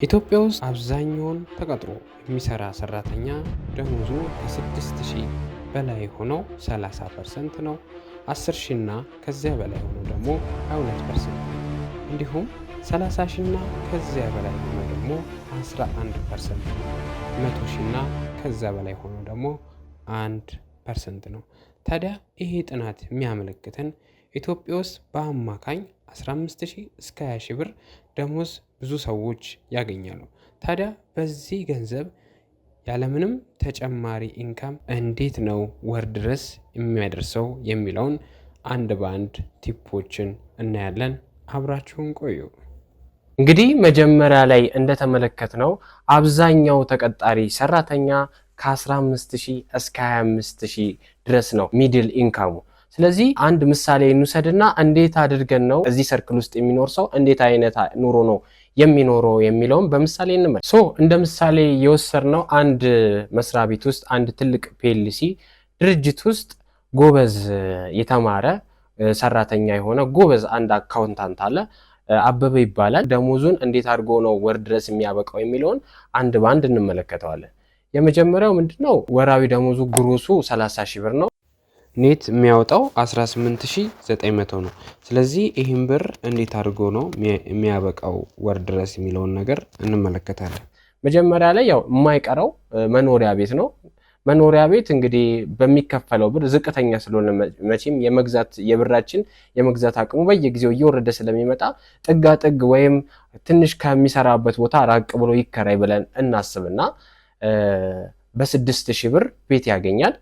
ኢትዮጵያ ውስጥ አብዛኛውን ተቀጥሮ የሚሰራ ሰራተኛ ደሞዙ ከ6000 በላይ ሆነው 30% ነው። 10000 እና ከዚያ በላይ ሆነው ደግሞ 22% ነው። እንዲሁም 30000 እና ከዚያ በላይ ሆነው ደግሞ 11% ነው። 100000 እና ከዚያ በላይ ሆነው ደግሞ 1% ነው። ታዲያ ይሄ ጥናት የሚያመለክተን ኢትዮጵያ ውስጥ በአማካኝ 15000 እስከ 20000 ብር ደሞዝ ብዙ ሰዎች ያገኛሉ። ታዲያ በዚህ ገንዘብ ያለምንም ተጨማሪ ኢንካም እንዴት ነው ወር ድረስ የሚያደርሰው የሚለውን አንድ በአንድ ቲፖችን እናያለን። አብራችሁን ቆዩ። እንግዲህ መጀመሪያ ላይ እንደተመለከትነው አብዛኛው ተቀጣሪ ሰራተኛ ከ15000 እስከ 25000 ድረስ ነው ሚድል ኢንካሙ። ስለዚህ አንድ ምሳሌ እንውሰድና እንዴት አድርገን ነው እዚህ ሰርክል ውስጥ የሚኖር ሰው እንዴት አይነት ኑሮ ነው የሚኖረው የሚለውን በምሳሌ እንመልከት። እንደ ምሳሌ የወሰድነው አንድ መስሪያ ቤት ውስጥ አንድ ትልቅ ፒኤልሲ ድርጅት ውስጥ ጎበዝ የተማረ ሰራተኛ የሆነ ጎበዝ አንድ አካውንታንት አለ፣ አበበ ይባላል። ደሞዙን እንዴት አድርጎ ነው ወር ድረስ የሚያበቃው የሚለውን አንድ ባንድ እንመለከተዋለን። የመጀመሪያው ምንድነው? ወራዊ ደሞዙ ግሮሱ 30000 ብር ነው። ኔት የሚያወጣው 18900 ነው። ስለዚህ ይህን ብር እንዴት አድርጎ ነው የሚያበቃው ወር ድረስ የሚለውን ነገር እንመለከታለን። መጀመሪያ ላይ ያው የማይቀረው መኖሪያ ቤት ነው። መኖሪያ ቤት እንግዲህ በሚከፈለው ብር ዝቅተኛ ስለሆነ መቼም የብራችን የመግዛት አቅሙ በየጊዜው እየወረደ ስለሚመጣ ጥጋ ጥግ ወይም ትንሽ ከሚሰራበት ቦታ ራቅ ብሎ ይከራይ ብለን እናስብና በ6000 ብር ቤት ያገኛል።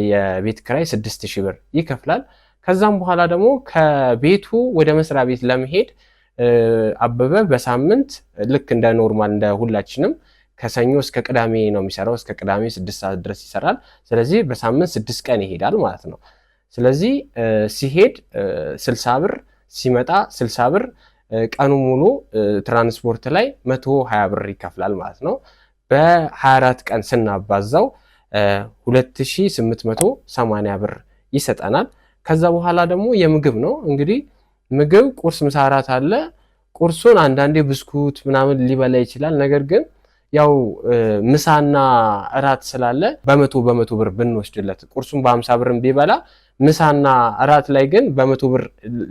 የቤት ክራይ 6000 ብር ይከፍላል። ከዛም በኋላ ደግሞ ከቤቱ ወደ መስሪያ ቤት ለመሄድ አበበ በሳምንት ልክ እንደ ኖርማል እንደ ሁላችንም ከሰኞ እስከ ቅዳሜ ነው የሚሰራው። እስከ ቅዳሜ 6 ሰዓት ድረስ ይሰራል። ስለዚህ በሳምንት 6 ቀን ይሄዳል ማለት ነው። ስለዚህ ሲሄድ 60 ብር ሲመጣ 60 ብር ቀኑ ሙሉ ትራንስፖርት ላይ 120 ብር ይከፍላል ማለት ነው። በ24 ቀን ስናባዛው 2880 ብር ይሰጠናል። ከዛ በኋላ ደግሞ የምግብ ነው እንግዲህ ምግብ ቁርስ፣ ምሳ፣ እራት አለ። ቁርሱን አንዳንዴ ብስኩት ምናምን ሊበላ ይችላል። ነገር ግን ያው ምሳና እራት ስላለ በመቶ ብር ብንወስድለት ቁርሱን በ50 ብር ቢበላ ምሳና እራት ላይ ግን በ100 ብር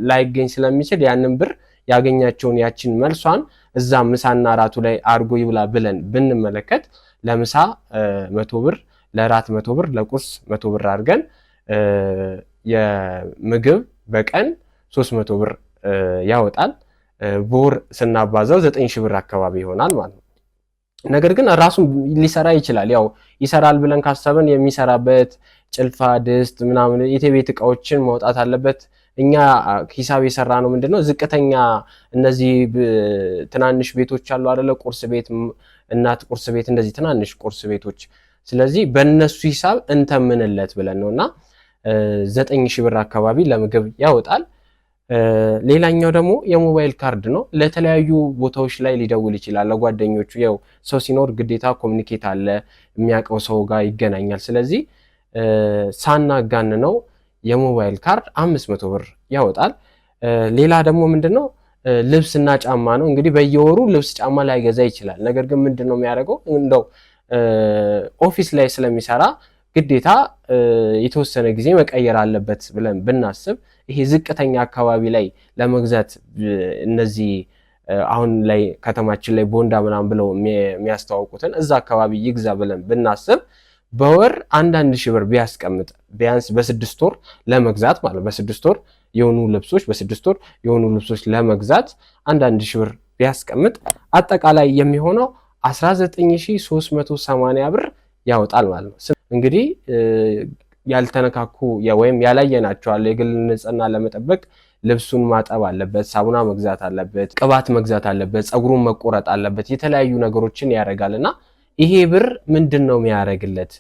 ላይገኝ ስለሚችል ያንን ብር ያገኛቸውን ያችን መልሷን እዛ ምሳና እራቱ ላይ አርጎ ይብላ ብለን ብንመለከት ለምሳ 100 ብር፣ ለራት 100 ብር፣ ለቁርስ 100 ብር አድርገን የምግብ በቀን 300 ብር ያወጣል። በወር ስናባዛው 9000 ብር አካባቢ ይሆናል ማለት ነው። ነገር ግን ራሱን ሊሰራ ይችላል። ያው ይሰራል ብለን ካሰበን የሚሰራበት ጭልፋ፣ ድስት ምናምን የቤት እቃዎችን ማውጣት አለበት። እኛ ሂሳብ የሰራ ነው ምንድነው ዝቅተኛ እነዚህ ትናንሽ ቤቶች አሉ አይደለ? ቁርስ ቤት፣ እናት ቁርስ ቤት፣ እንደዚህ ትናንሽ ቁርስ ቤቶች። ስለዚህ በእነሱ ሂሳብ እንተምንለት ብለን ነውና 9000 ብር አካባቢ ለምግብ ያወጣል። ሌላኛው ደግሞ የሞባይል ካርድ ነው። ለተለያዩ ቦታዎች ላይ ሊደውል ይችላል ለጓደኞቹ። ያው ሰው ሲኖር ግዴታ ኮሚኒኬት አለ፣ የሚያውቀው ሰው ጋር ይገናኛል። ስለዚህ ሳናጋን ነው የሞባይል ካርድ 500 ብር ያወጣል። ሌላ ደግሞ ምንድነው ልብስና ጫማ ነው። እንግዲህ በየወሩ ልብስ ጫማ ላይገዛ ይችላል። ነገር ግን ምንድነው የሚያደርገው እንደው ኦፊስ ላይ ስለሚሰራ ግዴታ የተወሰነ ጊዜ መቀየር አለበት ብለን ብናስብ ይሄ ዝቅተኛ አካባቢ ላይ ለመግዛት እነዚህ አሁን ላይ ከተማችን ላይ ቦንዳ ምናምን ብለው የሚያስተዋውቁትን እዛ አካባቢ ይግዛ ብለን ብናስብ በወር 1000 ብር ቢያስቀምጥ ቢያንስ በ6 ወር ለመግዛት ማለት በ6 ወር የሆኑ ልብሶች ለመግዛት 1000 ብር ቢያስቀምጥ አጠቃላይ የሚሆነው 19380 ብር ያወጣል ማለት ነው። እንግዲህ ያልተነካኩ ወይም ያላየናቸው አለ። የግል ንጽህና ለመጠበቅ ልብሱን ማጠብ አለበት፣ ሳሙና መግዛት አለበት፣ ቅባት መግዛት አለበት፣ ፀጉሩን መቆረጥ አለበት፣ የተለያዩ ነገሮችን ያደርጋልና ይሄ ብር ምንድነው የሚያደርግለት?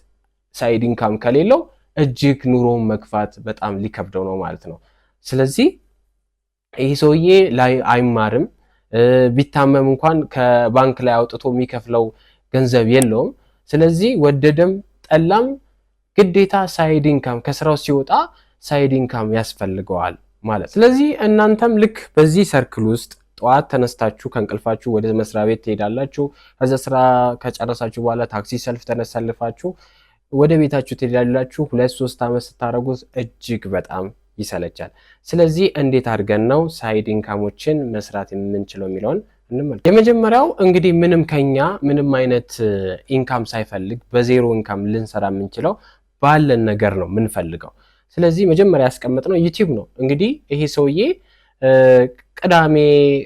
ሳይድ ኢንካም ከሌለው እጅግ ኑሮውን መግፋት በጣም ሊከብደው ነው ማለት ነው። ስለዚህ ይሄ ሰውዬ ላይ አይማርም፣ ቢታመም እንኳን ከባንክ ላይ አውጥቶ የሚከፍለው ገንዘብ የለውም። ስለዚህ ወደደም ጠላም ግዴታ ሳይድ ኢንካም ከስራው ሲወጣ ሳይድ ኢንካም ያስፈልገዋል ማለት። ስለዚህ እናንተም ልክ በዚህ ሰርክል ውስጥ ጠዋት ተነስታችሁ ከእንቅልፋችሁ ወደ መስሪያ ቤት ትሄዳላችሁ። ከዛ ስራ ከጨረሳችሁ በኋላ ታክሲ ሰልፍ ተሰልፋችሁ ወደ ቤታችሁ ትሄዳላችሁ። 2-3 ዓመት ስታደርጉት እጅግ በጣም ይሰለቻል። ስለዚህ እንዴት አድርገን ነው ሳይድ ኢንካሞችን መስራት የምንችለው የሚለውን እንመልከት። የመጀመሪያው እንግዲህ ምንም አይነት ኢንካም ሳይፈልግ በዜሮ ኢንካም ልንሰራ የምንችለው ባለን ነገር ነው የምንፈልገው። ስለዚህ መጀመሪያ ያስቀመጥነው ዩቲዩብ ነው። እንግዲህ ይሄ ሰውዬ ቅዳሜ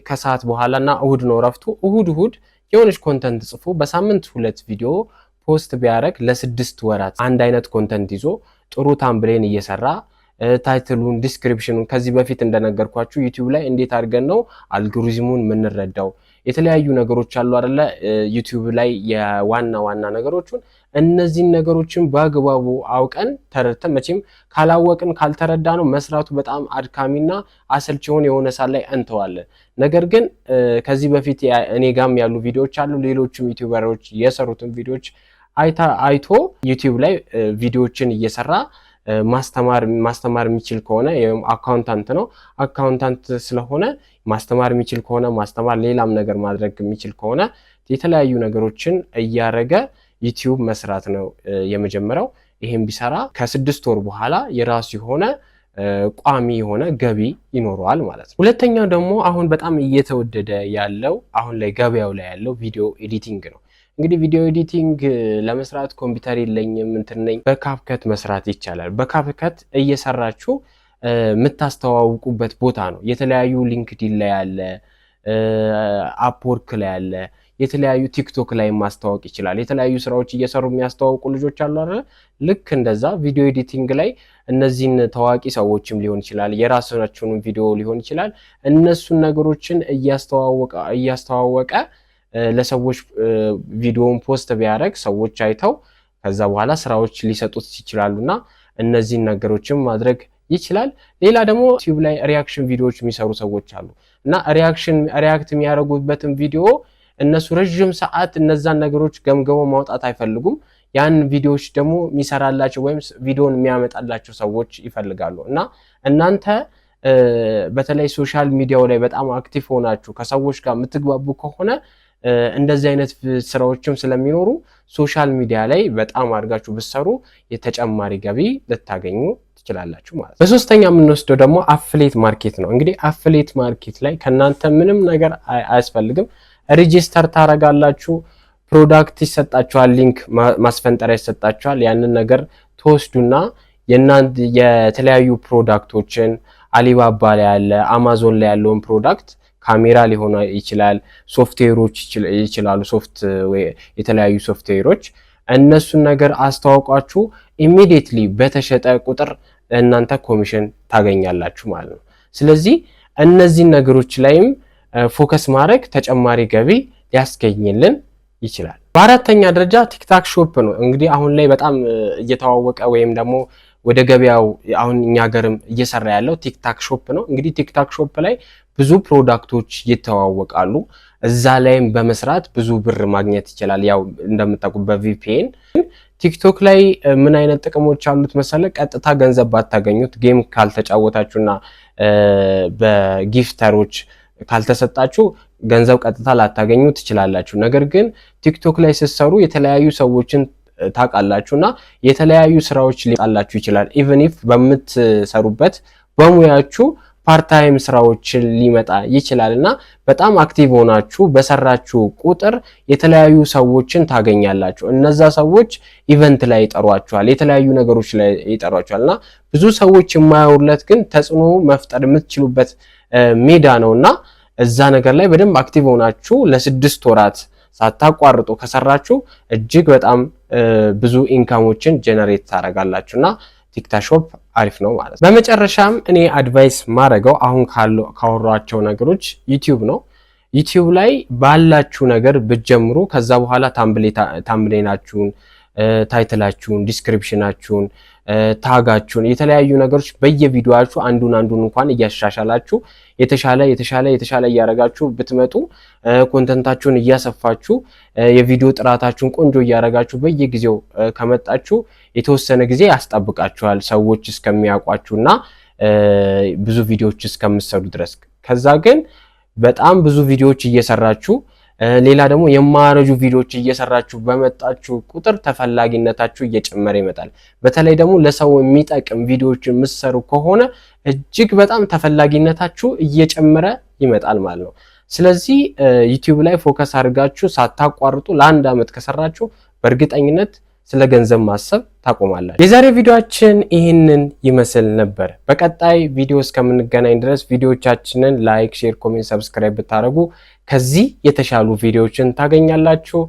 ከሰዓት በኋላና እሁድ ነው ረፍቱ። እሁድ የሆነች ኮንተንት ጽፎ በሳምንት 2 ቪዲዮ ፖስት ቢያደርግ ለ6 ወራት አንድ አይነት ኮንተንት ይዞ ጥሩ ታምብሌን እየሰራ ታይትሉን ዲስክሪፕሽኑን ከዚህ በፊት እንደነገርኳችሁ ዩቲዩብ ላይ እንዴት አድርገን ነው አልጎሪዝሙን የምንረዳው የተለያዩ ነገሮች አሉ አይደለ? ዩቲዩብ ላይ የዋና ነገሮችን እነዚህን ነገሮችን በአግባቡ አውቀን ተረድተን መቼም ካላወቅን ካልተረዳ ነው መስራቱ በጣም አድካሚና አሰልቺ የሆነ ሰዓት ላይ እንተዋለን። ነገር ግን ከዚህ በፊት እኔ ጋም ያሉ ቪዲዮዎች አሉ፣ ሌሎችም ዩቲዩበሮች የሰሩትን ቪዲዮዎች አይቶ ዩቲዩብ ላይ ቪዲዮዎችን እየሰራ ማስተማር የሚችል ከሆነ አካውንታንት ነው። አካውንታንት ስለሆነ ማስተማር የሚችል ከሆነ ማስተማር ሌላም ነገር ማድረግ የሚችል ከሆነ የተለያዩ ነገሮችን እያረገ ዩቲዩብ መስራት ነው የመጀመሪያው። ይሄን ቢሰራ ከ6 ወር በኋላ የራሱ የሆነ ቋሚ የሆነ ገቢ ይኖረዋል ማለት ነው። ሁለተኛው ደግሞ አሁን በጣም እየተወደደ ያለው አሁን ላይ ገበያው ላይ ያለው ቪዲዮ ኤዲቲንግ ነው። እንግዲህ ቪዲዮ ኤዲቲንግ ለመስራት ኮምፒውተር የለኝም እንትን ነኝ፣ በካፕከት መስራት ይቻላል። በካፕከት እየሰራችሁ የምታስተዋውቁበት ቦታ ነው። የተለያዩ ሊንክዲን ላይ ያለ፣ አፕወርክ ላይ ያለ፣ የተለያዩ ቲክቶክ ላይ ማስተዋወቅ ይችላል። የተለያዩ ስራዎች እየሰሩ የሚያስተዋውቁ ልጆች አሉ አይደል? ልክ እንደዛ ቪዲዮ ኤዲቲንግ ላይ እነዚህን ታዋቂ ሰዎችም ሊሆን ይችላል፣ የራሳቸውን ቪዲዮ ሊሆን ይችላል። እነሱን ነገሮችን እያስተዋወቀ ለሰዎች ቪዲዮውን ፖስት ቢያደርግ ሰዎች አይተው ከዛ በኋላ ስራዎች ሊሰጡት ይችላሉና እነዚህን ነገሮችን ማድረግ ይችላል። ሌላ ደግሞ ዩቲዩብ ላይ ሪያክሽን ቪዲዮዎች የሚሰሩ ሰዎች አሉ እና ሪያክት የሚያደርጉበትን ቪዲዮ እነሱ ረጅም ሰዓት እነዛን ነገሮች ገምገመው ማውጣት አይፈልጉም። ያን ቪዲዮዎች ደግሞ የሚሰራላቸው ወይም ቪዲዮን የሚያመጣላቸው ሰዎች ይፈልጋሉ እና እናንተ በተለይ ሶሻል ሚዲያው ላይ በጣም አክቲቭ ሆናችሁ ከሰዎች ጋር የምትግባቡ ከሆነ እንደዚህ አይነት ስራዎችም ስለሚኖሩ ሶሻል ሚዲያ ላይ በጣም አድርጋችሁ ብትሰሩ የተጨማሪ ገቢ ልታገኙ ትችላላችሁ ማለት ነው። በሶስተኛ የምንወስደው ደግሞ አፍሌት ማርኬት ነው። እንግዲህ አፍሌት ማርኬት ላይ ከናንተ ምንም ነገር አያስፈልግም። ሬጂስተር ታረጋላችሁ፣ ፕሮዳክት ይሰጣችኋል፣ ሊንክ ማስፈንጠሪያ ይሰጣችኋል። ያንን ነገር ተወስዱና የተለያዩ ፕሮዳክቶችን አሊባባ ላይ ያለ፣ አማዞን ላይ ያለውን ፕሮዳክት ካሜራ ሊሆን ይችላል፣ ሶፍትዌሮች ይችላሉ፣ የተለያዩ ሶፍትዌሮች እነሱን ነገር አስተዋውቃችሁ ኢሚዲየትሊ በተሸጠ ቁጥር እናንተ ኮሚሽን ታገኛላችሁ ማለት ነው። ስለዚህ እነዚህን ነገሮች ላይም ፎከስ ማድረግ ተጨማሪ ገቢ ሊያስገኝልን ይችላል። በአራተኛ ደረጃ ቲክታክ ሾፕ ነው። እንግዲህ አሁን ላይ በጣም እየተዋወቀ ወይም ደግሞ ወደ ገበያው አሁን እኛ ሀገርም እየሰራ ያለው ቲክታክ ሾፕ ነው። እንግዲህ ቲክታክ ሾፕ ላይ ብዙ ፕሮዳክቶች ይተዋወቃሉ። እዛ ላይም በመስራት ብዙ ብር ማግኘት ይችላል። ያው እንደምታውቁት በቪፒኤን። ቲክቶክ ላይ ምን አይነት ጥቅሞች አሉት መሰለ? ቀጥታ ገንዘብ ባታገኙት ጌም ካልተጫወታችሁና በጊፍተሮች ካልተሰጣችሁ ገንዘብ ቀጥታ ላታገኙ ትችላላችሁ። ነገር ግን ቲክቶክ ላይ ስትሰሩ የተለያዩ ሰዎችን ታውቃላችሁና የተለያዩ ስራዎች ሊጣላችሁ ይችላል። ኢቭን ኢፍ በምትሰሩበት በሙያችሁ ፓርታይም ስራዎችን ሊመጣ ይችላልና በጣም አክቲቭ ሆናችሁ በሰራችሁ ቁጥር የተለያዩ ሰዎችን ታገኛላችሁ። እነዛ ሰዎች ኢቨንት ላይ ይጠሯችኋል፣ የተለያዩ ነገሮች ላይ ይጠሯችኋልና ብዙ ሰዎች የማያውሩለት ግን ተጽዕኖ መፍጠር የምትችሉበት ሜዳ ነውና እዛ ነገር ላይ በደንብ አክቲቭ ሆናችሁ ለ6 ወራት ሳታቋርጡ ከሰራችሁ እጅግ በጣም ብዙ ኢንካሞችን ጀነሬት ታደርጋላችሁና ቲክታክ ሾፕ አሪፍ ነው ማለት ነው። በመጨረሻም እኔ አድቫይስ ማድረገው አሁን ካወሯቸው ነገሮች ዩቲዩብ ነው። ዩቲዩብ ላይ ባላችሁ ነገር ብትጀምሩ ከዛ በኋላ ታምብሌናችሁን፣ ታይትላችሁን፣ ዲስክሪፕሽናችሁን፣ ታጋችሁን የተለያዩ ነገሮች በየቪዲዮአችሁ አንዱን እንኳን እያሻሻላችሁ የተሻለ እያረጋችሁ ብትመጡ ኮንተንታችሁን እያሰፋችሁ የቪዲዮ ጥራታችሁን ቆንጆ እያረጋችሁ በየጊዜው ከመጣችሁ የተወሰነ ጊዜ ያስጠብቃችኋል ሰዎች እስከሚያውቋችሁና ብዙ ቪዲዮዎች እስከምትሰሩ ድረስ። ከዛ ግን በጣም ብዙ ቪዲዮዎች እየሰራችሁ ሌላ ደግሞ የማያረጁ ቪዲዮዎች እየሰራችሁ በመጣችሁ ቁጥር ተፈላጊነታችሁ እየጨመረ ይመጣል። በተለይ ደግሞ ለሰው የሚጠቅም ቪዲዮዎችን የምትሰሩ ከሆነ እጅግ በጣም ተፈላጊነታችሁ እየጨመረ ይመጣል ማለት ነው። ስለዚህ ዩቲዩብ ላይ ፎከስ አድርጋችሁ ሳታቋርጡ ለ1 ዓመት ከሰራችሁ በእርግጠኝነት ስለ ገንዘብ ማሰብ ታቆማላችሁ። የዛሬ ቪዲዮአችን ይህንን ይመስል ነበር። በቀጣይ ቪዲዮ እስከምንገናኝ ድረስ ቪዲዮቻችንን ላይክ፣ ሼር፣ ኮሜንት፣ ሰብስክራይብ ብታደርጉ ከዚህ የተሻሉ ቪዲዮዎችን ታገኛላችሁ።